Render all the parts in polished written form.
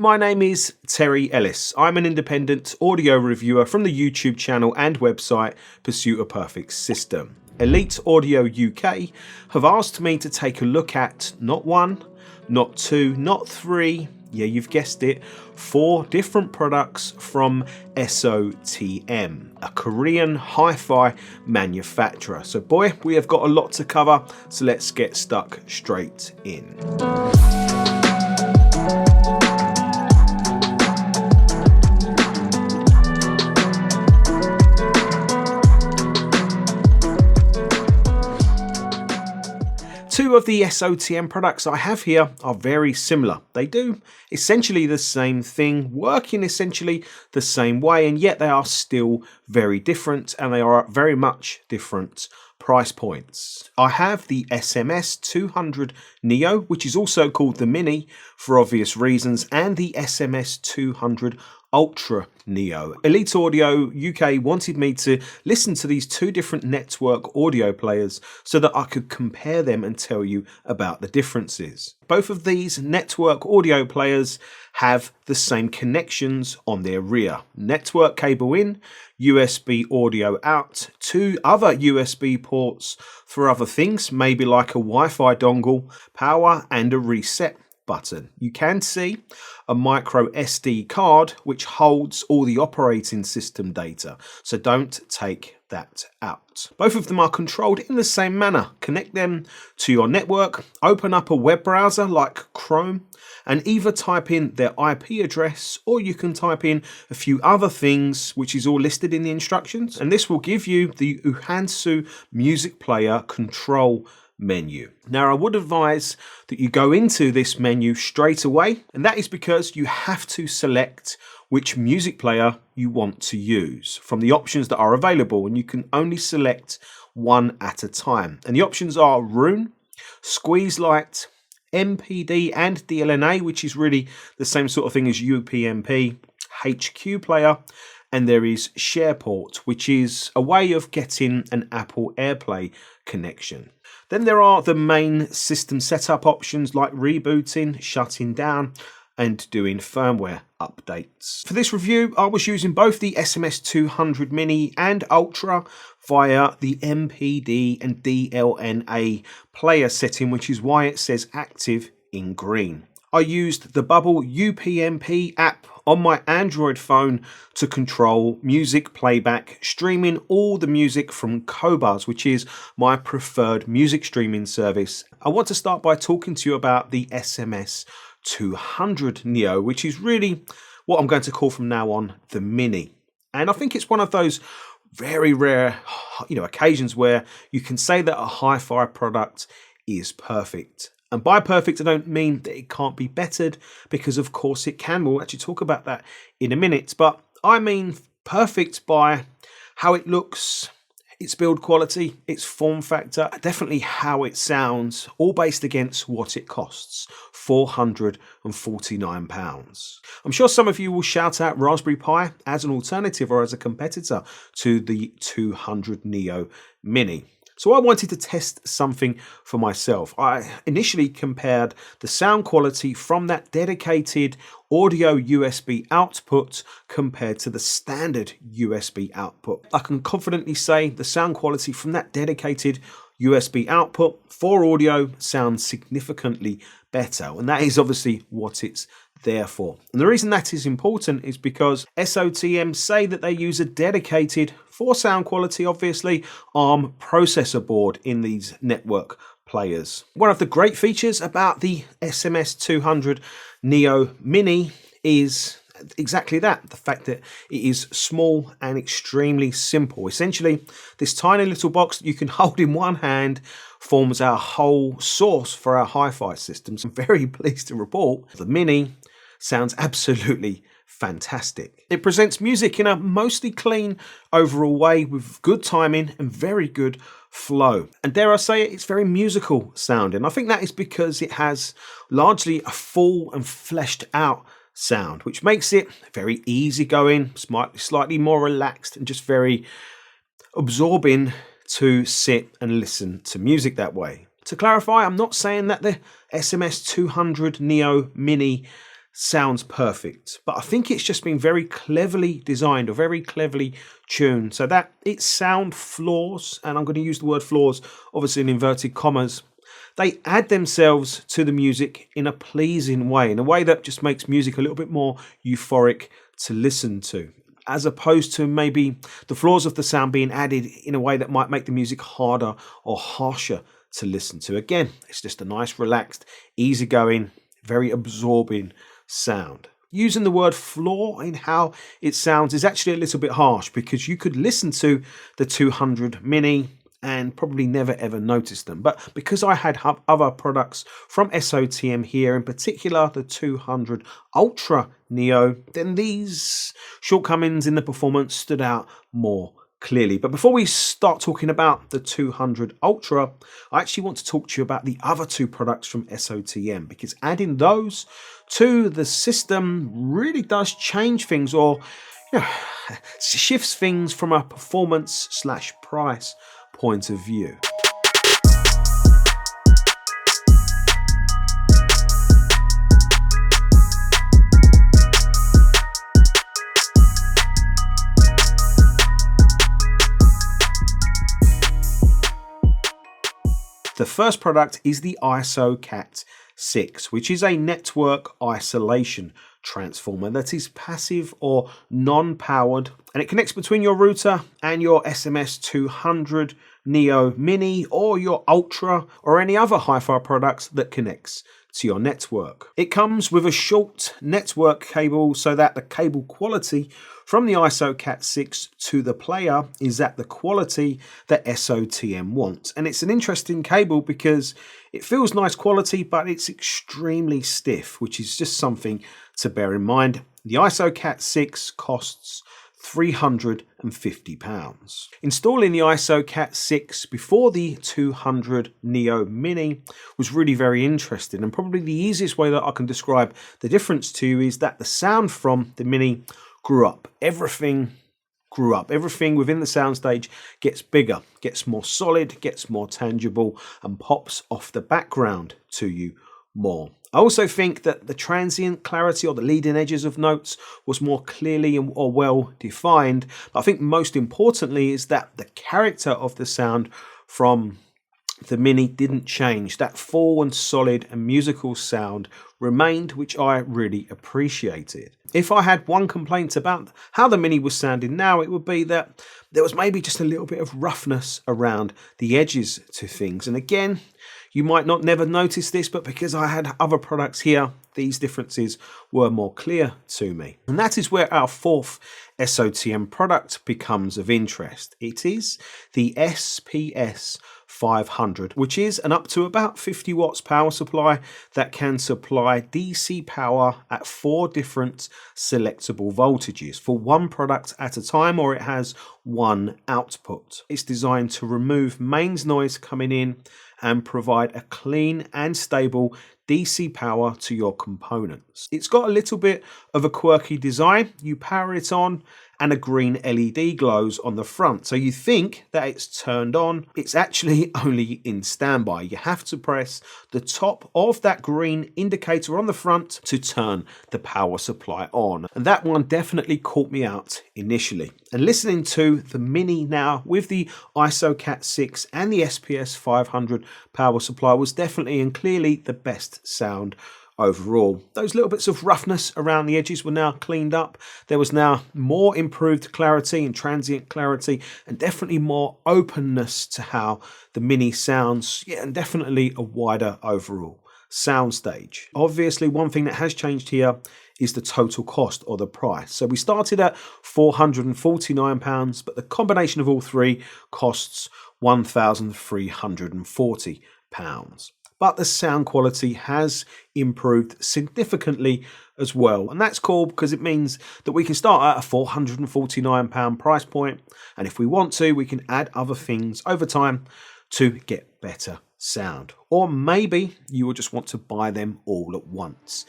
my name is Terry Ellis. I'm an independent audio reviewer from the YouTube channel and website Pursuit of Perfect System. Elite Audio UK have asked me to take a look at not one, not two, not three, yeah, you've guessed it, 4 different products from SOtM, a Korean hi-fi manufacturer. So boy, we have got a lot to cover, so let's get stuck straight in. Two of the SOtM products I have here are very similar. They do essentially the same thing, working essentially the same way, and yet they are still very different, and they are at very much different price points. I have the SMS200 Neo, which is also called the Mini for obvious reasons, and the SMS200 Ultra Neo. Elite Audio UK wanted me to listen to these 2 different network audio players so that I could compare them and tell you about the differences. Both of these network audio players have the same connections on their rear. Network cable in, USB audio out, 2 other USB ports for other things, maybe like a Wi-Fi dongle, power and a reset button. You can see a micro SD card which holds all the operating system data, so don't take that out. Both of them are controlled in the same manner. Connect them to your network, open up a web browser like Chrome, and either type in their IP address, or you can type in a few other things which is all listed in the instructions, and this will give you the Uhansu music player control menu. Now I would advise that you go into this menu straight away, and that is because you have to select which music player you want to use from the options that are available, and you can only select one at a time. And the options are Roon, Squeeze Lite, MPD and DLNA, which is really the same sort of thing as UPnP, HQ player, and there is SharePort, which is a way of getting an Apple AirPlay connection. Then there are the main system setup options like rebooting, shutting down, and doing firmware updates. For this review, I was using both the SMS200 Mini and Ultra via the MPD and DLNA player setting, which is why it says active in green. I used the Bubble UPnP app on my Android phone to control music playback, streaming all the music from Qobuz, which is my preferred music streaming service. I want to start by talking to you about the SMS200 Neo, which is really what I'm going to call from now on the Mini. And I think it's one of those very rare, occasions where you can say that a hi-fi product is perfect. And by perfect, I don't mean that it can't be bettered, because of course it can. We'll actually talk about that in a minute. But I mean perfect by how it looks, its build quality, its form factor, definitely how it sounds, all based against what it costs, £449. I'm sure some of you will shout out Raspberry Pi as an alternative or as a competitor to the 200 Neo Mini. So I wanted to test something for myself. I initially compared the sound quality from that dedicated audio USB output compared to the standard USB output. I can confidently say the sound quality from that dedicated USB output for audio sounds significantly better, and that is obviously what it's there for. And the reason that is important is because SOtM say that they use a dedicated, for sound quality obviously, ARM processor board in these network players. One of the great features about the SMS200 Neo Mini is exactly that, the fact that it is small and extremely simple. Essentially, this tiny little box that you can hold in one hand forms our whole source for our hi-fi systems. I'm very pleased to report the Mini sounds absolutely fantastic. It presents music in a mostly clean overall way with good timing and very good flow. And dare I say it, it's very musical sounding. I think that is because it has largely a full and fleshed out sound, which makes it very easygoing, slightly more relaxed, and just very absorbing to sit and listen to music that way. To clarify, I'm not saying that the SMS200 Neo Mini sounds perfect, but I think it's just been very cleverly designed or very cleverly tuned so that its sound flaws, and I'm going to use the word flaws obviously in inverted commas, they add themselves to the music in a pleasing way, in a way that just makes music a little bit more euphoric to listen to, as opposed to maybe the flaws of the sound being added in a way that might make the music harder or harsher to listen to. Again, it's just a nice, relaxed, easygoing, very absorbing sound. Using the word flaw in how it sounds is actually a little bit harsh, because you could listen to the 200 Mini and probably never ever notice them. But because I had other products from SOTM here, in particular the 200 Ultra Neo, then these shortcomings in the performance stood out more clearly. But before we start talking about the 200 Ultra, I actually want to talk to you about the other two products from SOTM, because adding those to the system really does change things, or shifts things from a performance/price point of view. The first product is the SOcat 6, which is a network isolation transformer that is passive or non-powered, and it connects between your router and your SMS200 Neo Mini or your Ultra or any other hi-fi products that connects to your network. It comes with a short network cable so that the cable quality from the SOcat 6 to the player is at the quality that SOTM wants. And it's an interesting cable because it feels nice quality, but it's extremely stiff, which is just something to bear in mind. The SOcat 6 costs £350. Installing the SOcat 6 before the 200 Neo Mini was really very interesting, and probably the easiest way that I can describe the difference to you is that the sound from the Mini grew up. Everything grew up. Everything within the soundstage gets bigger, gets more solid, gets more tangible, and pops off the background to you more. I also think that the transient clarity or the leading edges of notes was more clearly or well defined. But I think most importantly is that the character of the sound from the Mini didn't change. That full and solid and musical sound remained, which I really appreciated. If I had one complaint about how the Mini was sounding now, it would be that there was maybe just a little bit of roughness around the edges to things. And again, you might not never notice this, but because I had other products here, these differences were more clear to me. And that is where our fourth SOTM product becomes of interest. It is the SPS 500, which is an up to about 50 watts power supply that can supply DC power at 4 different selectable voltages for one product at a time, or it has one output. It's designed to remove mains noise coming in and provide a clean and stable DC power to your components. It's got a little bit of a quirky design. You power it on and a green LED glows on the front. So you think that it's turned on. It's actually only in standby. You have to press the top of that green indicator on the front to turn the power supply on. And that one definitely caught me out initially. And listening to the Mini now with the SOcat 6 and the SPS 500 power supply was definitely and clearly the best sound overall. Those little bits of roughness around the edges were now cleaned up. There was now more improved clarity and transient clarity, and definitely more openness to how the Mini sounds, and definitely a wider overall soundstage. Obviously, one thing that has changed here is the total cost or the price. So we started at £449, but the combination of all three costs £1,340. But the sound quality has improved significantly as well. And that's cool because it means that we can start at a £449 price point. And if we want to, we can add other things over time to get better sound. Or maybe you will just want to buy them all at once.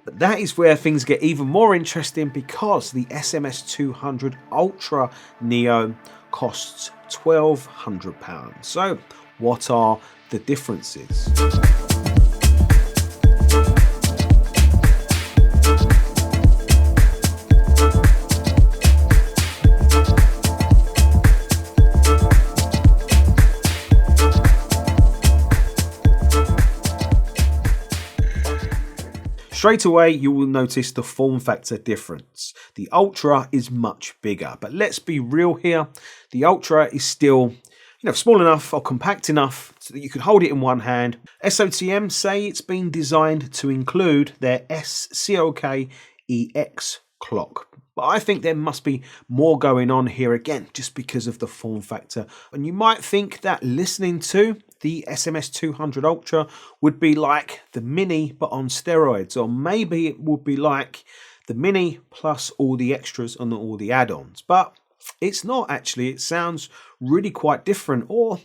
But that is where things get even more interesting, because the SMS200 Ultra Neo costs £1,200. So what are the differences? Straight away, you will notice the form factor difference. The Ultra is much bigger, but let's be real here. The Ultra is still small enough or compact enough so that you can hold it in one hand. SOTM say it's been designed to include their SOtM clock. But I think there must be more going on here again, just because of the form factor. And you might think that listening to the SMS200 Ultra would be like the Mini, but on steroids. Or maybe it would be like the Mini plus all the extras and all the add-ons. But it's not actually. It sounds really quite different, or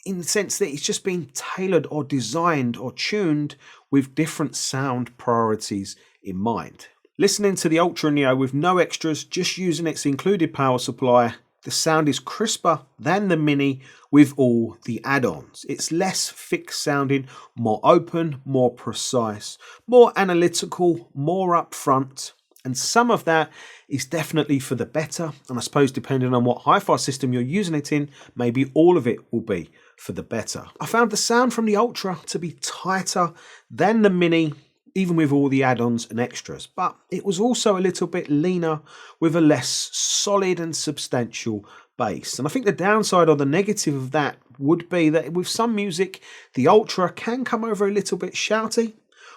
in the sense that it's just been tailored or designed or tuned with different sound priorities in mind. Listening to the Ultra Neo with no extras, just using its included power supply, the sound is crisper than the Mini with all the add-ons. It's less thick sounding, more open, more precise, more analytical, more upfront. And some of that is definitely for the better. And I suppose depending on what hi-fi system you're using it in, maybe all of it will be for the better. I found the sound from the Ultra to be tighter than the Mini, even with all the add-ons and extras, but it was also a little bit leaner with a less solid and substantial bass. And I think the downside or the negative of that would be that with some music, the Ultra can come over a little bit shouty,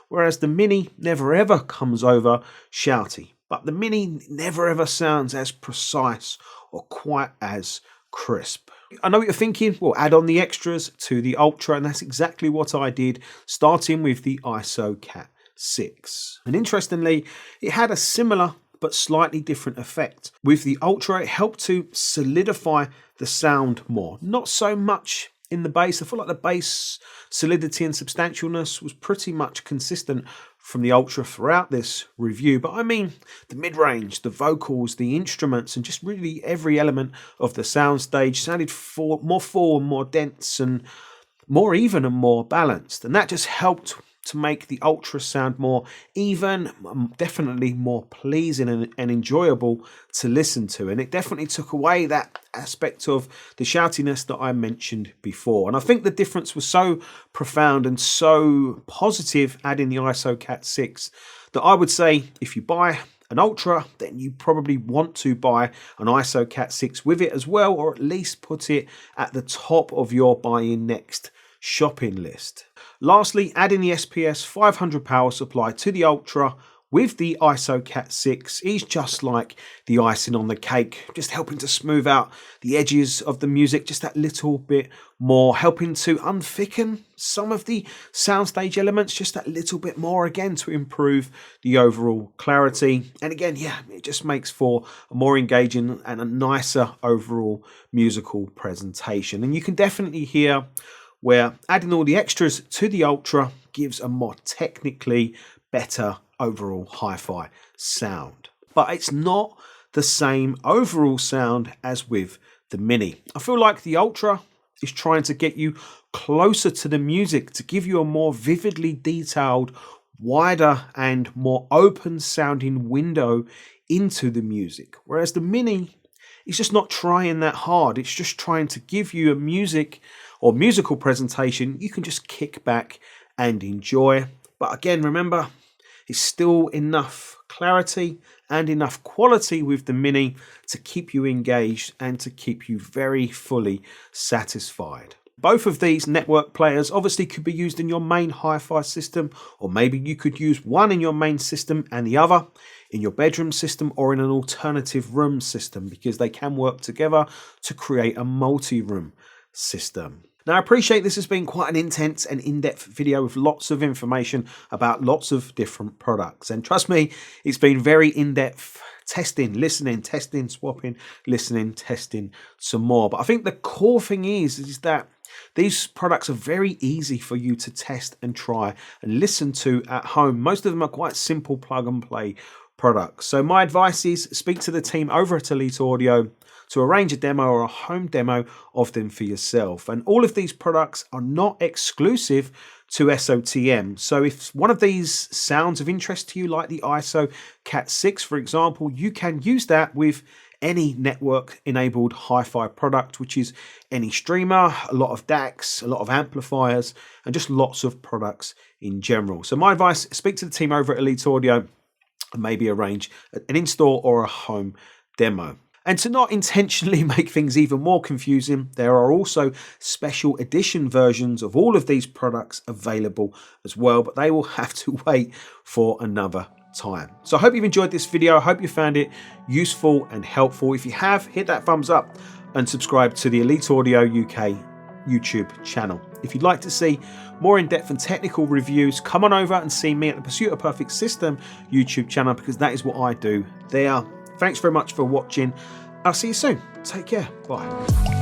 whereas the Mini never ever comes over shouty. But the Mini never ever sounds as precise or quite as crisp. I know what you're thinking, well, add on the extras to the Ultra, and that's exactly what I did, starting with the SOtM 6. And interestingly, it had a similar but slightly different effect. With the Ultra, it helped to solidify the sound more. Not so much in the bass. I feel like the bass solidity and substantialness was pretty much consistent from the Ultra throughout this review. But I mean, the mid-range, the vocals, the instruments, and just really every element of the soundstage sounded more full and more dense and more even and more balanced. And that just helped to make the Ultra sound more even, definitely more pleasing and enjoyable to listen to. And it definitely took away that aspect of the shoutiness that I mentioned before. And I think the difference was so profound and so positive adding the SOtM 6 that I would say if you buy an Ultra, then you probably want to buy an SOtM 6 with it as well, or at least put it at the top of your buying next shopping list. Lastly, adding the SPS 500 power supply to the Ultra with the SOtM 6 is just like the icing on the cake, just helping to smooth out the edges of the music just that little bit more, helping to unthicken some of the soundstage elements just that little bit more, again, to improve the overall clarity. And again, yeah, it just makes for a more engaging and a nicer overall musical presentation. And you can definitely hear where adding all the extras to the Ultra gives a more technically better overall hi-fi sound. But it's not the same overall sound as with the Mini. I feel like the Ultra is trying to get you closer to the music, to give you a more vividly detailed, wider and more open sounding window into the music. Whereas the Mini is just not trying that hard. It's just trying to give you a music or musical presentation you can just kick back and enjoy. But again, remember, it's still enough clarity and enough quality with the Mini to keep you engaged and to keep you very fully satisfied. Both of these network players obviously could be used in your main hi-fi system, or maybe you could use one in your main system and the other in your bedroom system or in an alternative room system, because they can work together to create a multi-room system. Now, I appreciate this has been quite an intense and in-depth video with lots of information about lots of different products. And trust me, it's been very in-depth testing, listening, testing, swapping, listening, testing some more. But I think the core thing is that these products are very easy for you to test and try and listen to at home. Most of them are quite simple plug and play products. So my advice is speak to the team over at Elite Audio to arrange a demo or a home demo of them for yourself. And all of these products are not exclusive to SOTM. So if one of these sounds of interest to you, like the SOtM 6, for example, you can use that with any network enabled hi-fi product, which is any streamer, a lot of DACs, a lot of amplifiers, and just lots of products in general. So my advice, speak to the team over at Elite Audio and maybe arrange an in-store or a home demo. And to not intentionally make things even more confusing, there are also special edition versions of all of these products available as well, but they will have to wait for another time. So I hope you've enjoyed this video. I hope you found it useful and helpful. If you have, hit that thumbs up and subscribe to the Elite Audio UK YouTube channel. If you'd like to see more in-depth and technical reviews, come on over and see me at the Pursuit of Perfect System YouTube channel, because that is what I do there. Thanks very much for watching. I'll see you soon. Take care. Bye.